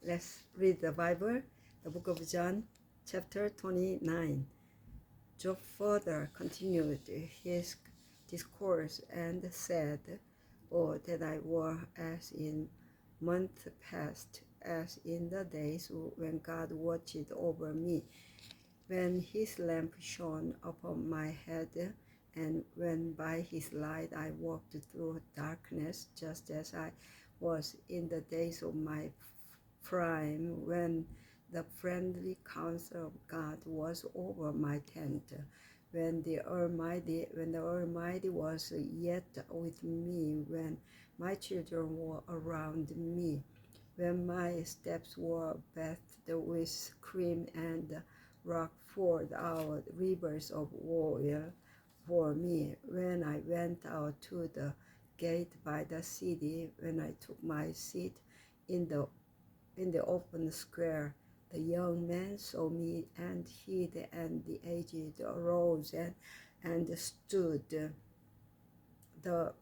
Let's read the Bible, the book of John, chapter 29. Job further continued his discourse and said, "Oh, that I were as in months past, as in the days when God watched over me, when his lamp shone upon my head, and when by his light I walked through darkness, just as I was in the days of my prime, when the friendly counsel of God was over my tent, when the Almighty was yet with me, when my children were around me, when my steps were bathed with cream and rock poured out rivers of oil for me, when I went out to the gate by the city, when I took my seat in the open square, the young man saw me and hid, and the aged arose and stood. The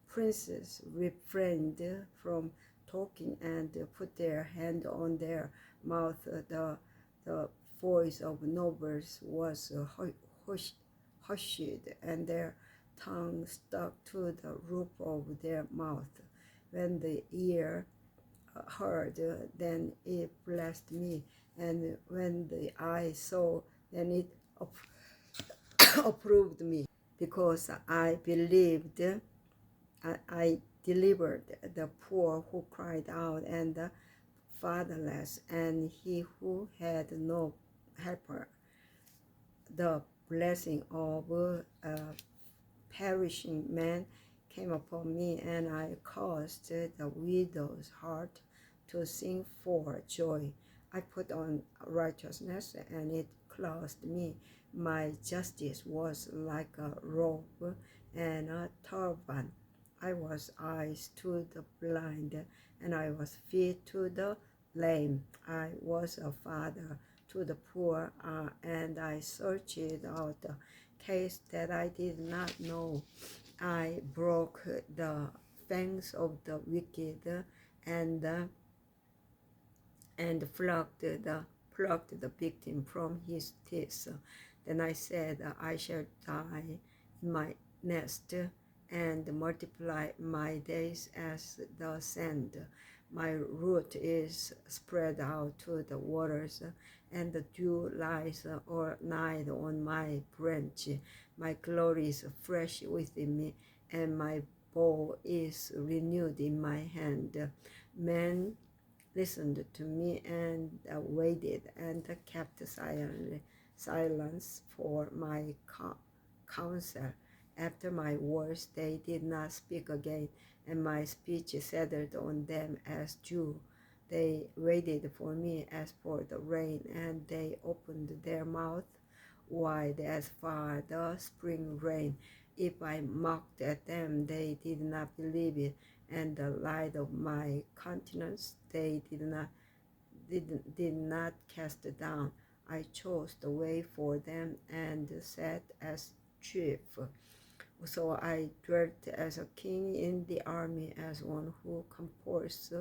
princes refrained from talking and put their hand on their mouth. The voice of nobles was hushed, and their tongue stuck to the roof of their mouth. When the ear heard, then it blessed me, and when the eye saw, then it approved me, because I believed. I delivered the poor who cried out, and the fatherless, and he who had no helper. The blessing of a perishing man came upon me, and I caused the widow's heart to sing for joy. I put on righteousness, and it clothed me. My justice was like a robe and a turban. I was eyes to the blind, and I was feet to the lame. I was a father to the poor, and I searched out the case that I did not know. I broke the fangs of the wicked, and plucked the victim from his teeth. Then I said, I shall die in my nest, and multiply my days as the sand. My root is spread out to the waters, and the dew lies all night on my branch. My glory is fresh within me, and my bow is renewed in my hand. Men listened to me and waited and kept silence for my counsel. After my words, they did not speak again, and my speech settled on them as dew. They waited for me as for the rain, and they opened their mouth wide as for the spring rain. If I mocked at them, they did not believe it, and the light of my countenance they did not cast down. I chose the way for them and sat as chief. So I dwelt as a king in the army, as one who comforts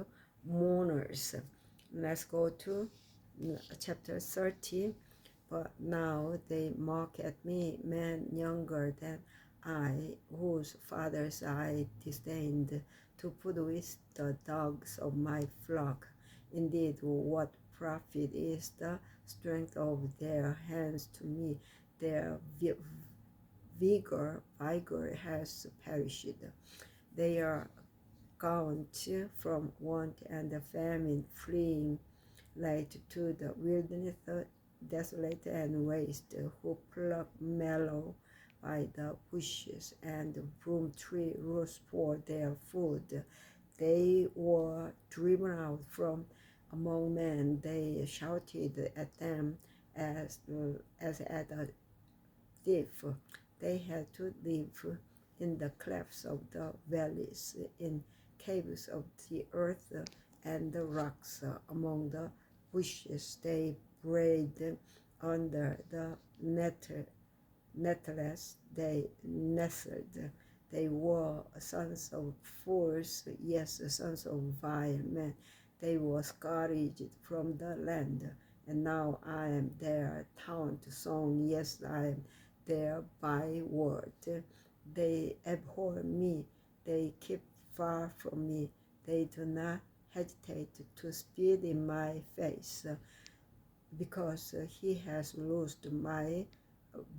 mourners. Let's go to chapter 30. But now they mock at me, men younger than I, whose fathers I disdained, to put with the dogs of my flock. Indeed, what profit is the strength of their hands to me? Their vigor has perished. They are gaunt from want and famine, fleeing late to the wilderness, desolate and waste, who pluck mallow by the bushes and broom tree roots for their food. They were driven out from among men. They shouted at them as at a thief. They had to live in the clefts of the valleys, in caves of the earth and the rocks, among the bushes. They brayed under the nettles. They nestled. They were sons of fools, yes, sons of vile men. They were scourged from the land, and now I am their taunt song. Yes, I am their byword. They abhor me. They keep far from me. They do not hesitate to spit in my face, because he has loosed my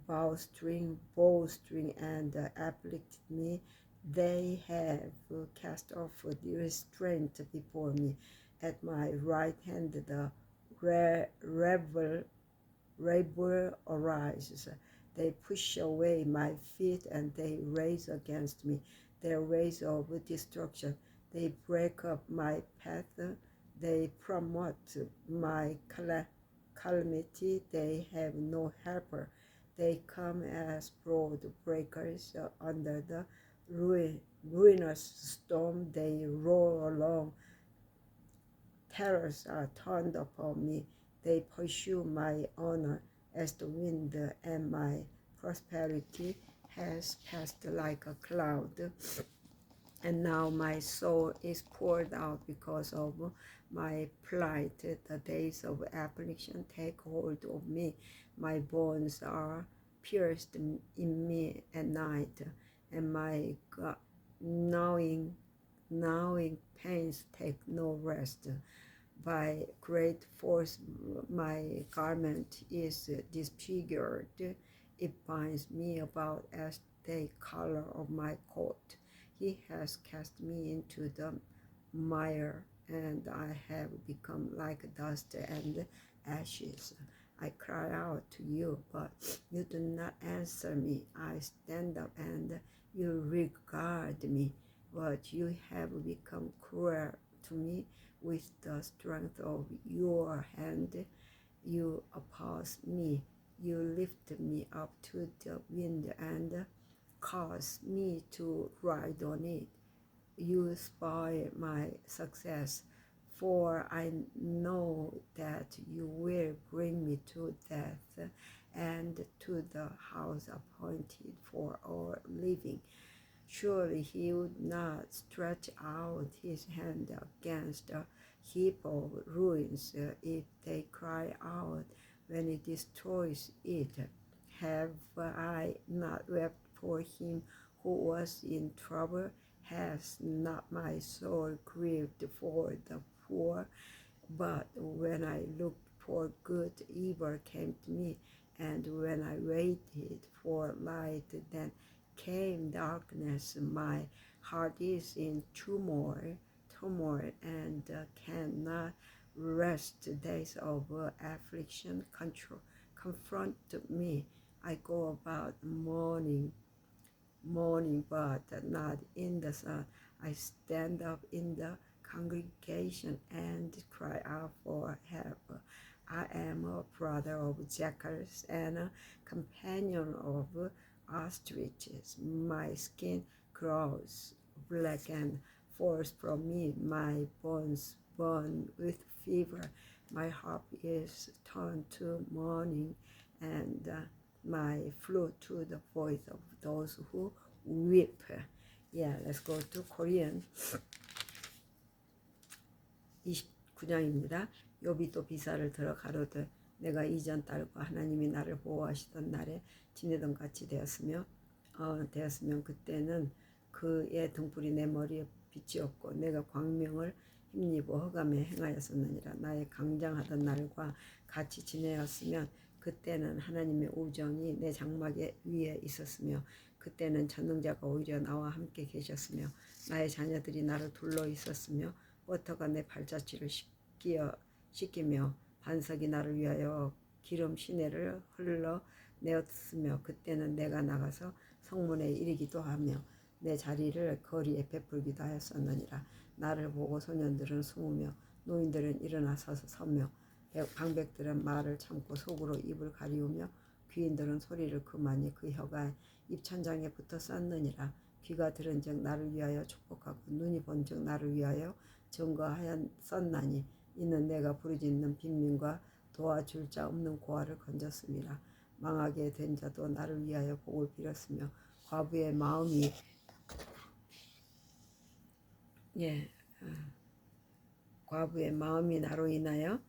bowstring, and afflicted me. They have cast off the restraint before me. At my right hand the rebel arises. They push away my feet, and they raise against me their ways of destruction. They break up my path. They promote my calamity. They have no helper. They come as broad breakers under the ruinous storm. They roll along. Terrors are turned upon me. They pursue my honor as the wind, and my prosperity has passed like a cloud. And now my soul is poured out because of my plight. The days of affliction take hold of me. My bones are pierced in me at night, and my gnawing pains take no rest. By great force my garment is disfigured. It binds me about as the color of my coat. He has cast me into the mire, and I have become like dust and ashes. I cry out to you, but you do not answer me. I stand up, and you regard me, but you have become cruel to me. With the strength of your hand, you oppose me. You lift me up to the wind and cause me to ride on it. You spoil my success, for I know that you will bring me to death and to the house appointed for our living. Surely he would not stretch out his hand against a heap of ruins if they cry out when he destroys it. Have I not wept for him who was in trouble? Has not my soul grieved for the poor? But when I looked for good, evil came to me, and when I waited for light, then came darkness. My heart is in turmoil, and cannot rest. Days of affliction confront me. I go about mourning, but not in the sun. I stand up in the congregation and cry out for help. I am a brother of jackals and a companion of ostriches. My skin grows black and falls from me. My bones burn with fever. My harp is turned to mourning, and my flute to the voice of those who weep. Yeah, let's go to Korean. 29장입니다. 욥이 또 비사를 들어 가로되 내가 이전 딸과 하나님이 나를 보호하시던 날에 지내던 같이 되었으면 그때는 그의 등불이 내 머리에 빛이었고 내가 광명을 힘입어 흑암에 행하였었느니라. 나의 강장하던 날과 같이 지내었으면 그때는 하나님의 우정이 내 장막 위에 있었으며 그때는 전능자가 오히려 나와 함께 계셨으며 나의 자녀들이 나를 둘러 있었으며 워터가 내 발자취를 씻기며 반석이 나를 위하여 기름 시내를 흘러내었으며 그때는 내가 나가서 성문에 이르기도 하며 내 자리를 거리에 베풀기도 하였었느니라. 나를 보고 소년들은 숨으며 노인들은 일어나 서며 방백들은 말을 참고 속으로 입을 가리우며 귀인들은 소리를 그만이 그 혀가 입천장에 붙어 쌌느니라. 귀가 들은즉 나를 위하여 축복하고 눈이 본즉 나를 위하여 증거하였었나니 이는 내가 부르짖는 빈민과 도와줄 자 없는 고아를 건졌음이라. 망하게 된 자도 나를 위하여 복을 빌었으며 과부의 마음이 과부의 마음이 나로 인하여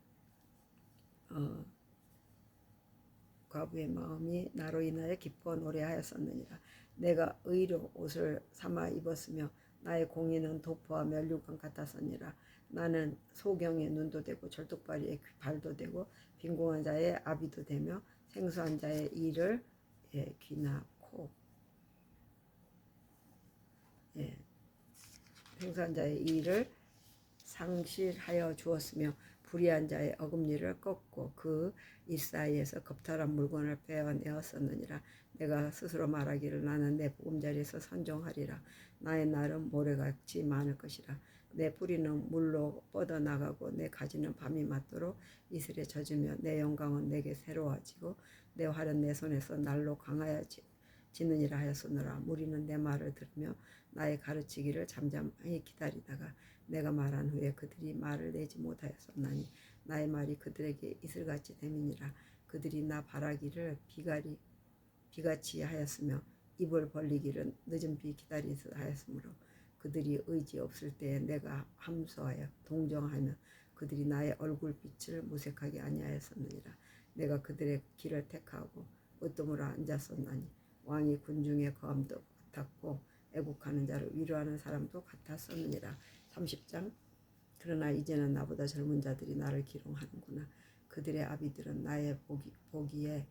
과부의 마음이 나로 인하여 기뻐 노래하였었느니라. 내가 의로 옷을 삼아 입었으며 나의 공의는 도포와 면류관 같았느니라. 나는 소경의 눈도 되고 절뚝발이의 발도 되고 빈궁한 자의 아비도 되며 생수한 자의 이를 귀나 코 생수한 자의 이를 상실하여 주었으며 불의한 자의 어금니를 꺾고 그 입 사이에서 겁탈한 물건을 빼어내었었느니라. 내가 스스로 말하기를 나는 내 보금자리에서 선종하리라. 나의 날은 모래같이 많을 것이라. 내 뿌리는 물로 뻗어나가고 내 가지는 밤이 맞도록 이슬에 젖으며 내 영광은 내게 새로워지고 내 활은 내 손에서 날로 강하여지느니라 하였으므로 무리는 내 말을 들으며 나의 가르치기를 잠잠히 기다리다가 내가 말한 후에 그들이 말을 내지 못하였었나니 나의 말이 그들에게 이슬같이 됨이니라. 그들이 나 바라기를 비같이 하였으며 입을 벌리기를 늦은 비 기다리듯 하였으므로 그들이 의지 없을 때에 내가 함소하여 동정하며 그들이 나의 얼굴빛을 무색하게 아니하였었느니라. 내가 그들의 길을 택하고 으뜸으로 앉았었나니 왕이 군중의 거함도 같았고 애국하는 자를 위로하는 사람도 같았었느니라. 30장. 그러나 이제는 나보다 젊은 자들이 나를 기롱하는구나. 그들의 아비들은 나의 보기에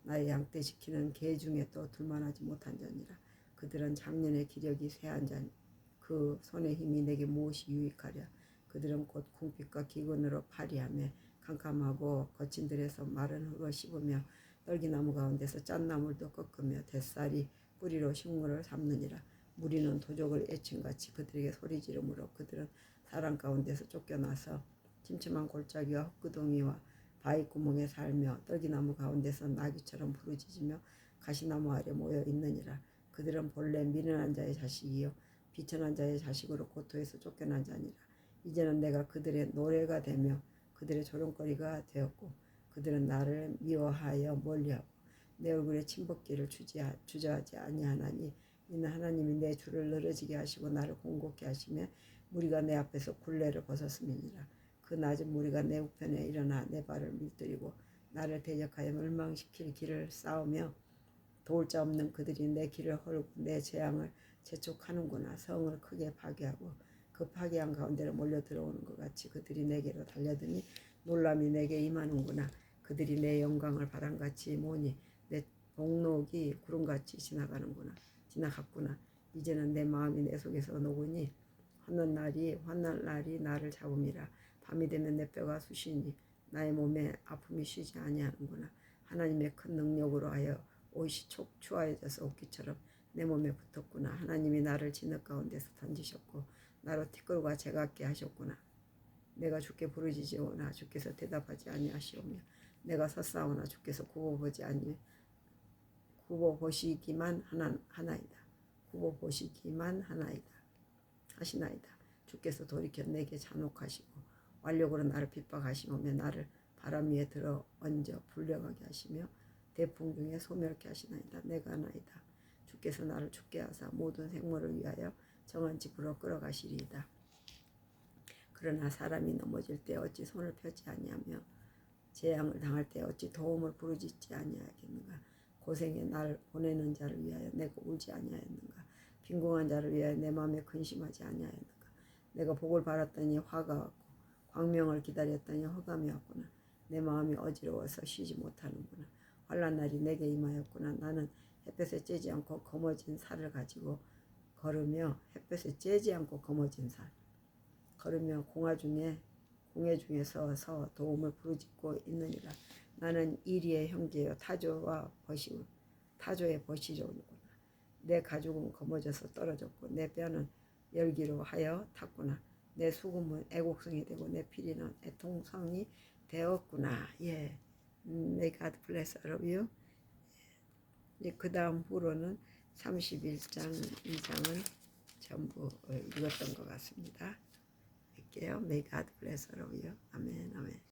나의 양떼 지키는 개 중에 또 둘만하지 못한 자니라. 그들은 작년의 기력이 쇠한 자니 그 손의 힘이 내게 무엇이 유익하랴. 그들은 곧 궁핍과 기근으로 파리하며 캄캄하고 거친 들에서 마른 흙을 씹으며 떨기나무 가운데서 짠나물도 꺾으며 뱃살이 뿌리로 식물을 삼느니라. 무리는 도적을 애칭같이 그들에게 소리 지르므로 그들은 사람 가운데서 쫓겨나서 침침한 골짜기와 헛구덩이와 바위구멍에 살며 떨기나무 가운데서 나귀처럼 부르짖으며 가시나무 아래 모여 있느니라. 그들은 본래 미련한 자의 자식이요 비천한 자의 자식으로 고토에서 쫓겨난 자니라. 이제는 내가 그들의 노래가 되며 그들의 조롱거리가 되었고 그들은 나를 미워하여 멀리하고 내 얼굴에 침벗기를 주저하지 아니하나니 이는 하나님이 내 줄을 늘어지게 하시고 나를 공곡케 하시며 무리가 내 앞에서 굴레를 벗었음이니라. 그 낮은 무리가 내 우편에 일어나 내 발을 밀들이고 나를 대적하여 멸망시킬 길을 싸우며 도울 자 없는 그들이 내 길을 헐고 내 재앙을 재촉하는구나. 성을 크게 파괴하고 그 파괴한 가운데로 몰려 들어오는 것 같이 그들이 내게로 달려드니 놀람이 내게 임하는구나. 그들이 내 영광을 바람같이 모니 내 복록이 구름같이 지나갔구나. 이제는 내 마음이 내 속에서 녹으니 환난 날이 나를 잡음이라. 밤이 되면 내 뼈가 쑤시니 나의 몸에 아픔이 쉬지 아니하는구나. 하나님의 큰 능력으로 하여 옷이 추하여져서 옷기처럼 내 몸에 붙었구나. 하나님이 나를 진흙 가운데서 던지셨고 나로 티끌과 재같게 하셨구나. 내가 주께 부르짖으오나 주께서 대답하지 아니하시오며 내가 섰사오나 주께서 굽어보시기만 하나이다. 굽어보시기만 하시나이다. 주께서 돌이켜 내게 잔혹하시고 완력으로 나를 핍박하시오며 나를 바람 위에 들어 얹어 불려가게 하시며 대풍 중에 소멸케 하시나이다. 내가 나이다. 주께서 나를 죽게 하사 모든 생물을 위하여 정한 집으로 끌어가시리이다. 그러나 사람이 넘어질 때 어찌 손을 펴지 아니하며 재앙을 당할 때 어찌 도움을 부르짖지 아니하겠는가. 고생에 날 보내는 자를 위하여 내가 울지 아니하였는가. 빈궁한 자를 위하여 내 마음에 근심하지 아니하였는가. 내가 복을 바랐더니 화가 왔고 광명을 기다렸더니 허감이 왔구나. 내 마음이 어지러워서 쉬지 못하는구나. 환난 날이 내게 임하였구나. 나는 햇볕에 쬐지 않고 거머진 살을 가지고 걸으며 걸으며 공회 중에 서서 도움을 부르짖고 있느니라. 나는 이리의 형제여 타조의 벗이로구나. 내 가죽은 거머져서 떨어졌고 내 뼈는 열기로 하여 탔구나. 내 수금은 애곡성이 되고 내 피리는 애통성이 되었구나. 예. May God bless all of you. 그 다음 후로는 31장 이상은 전부 읽었던 것 같습니다. 할게요. May God bless all of you. 아멘, 아멘.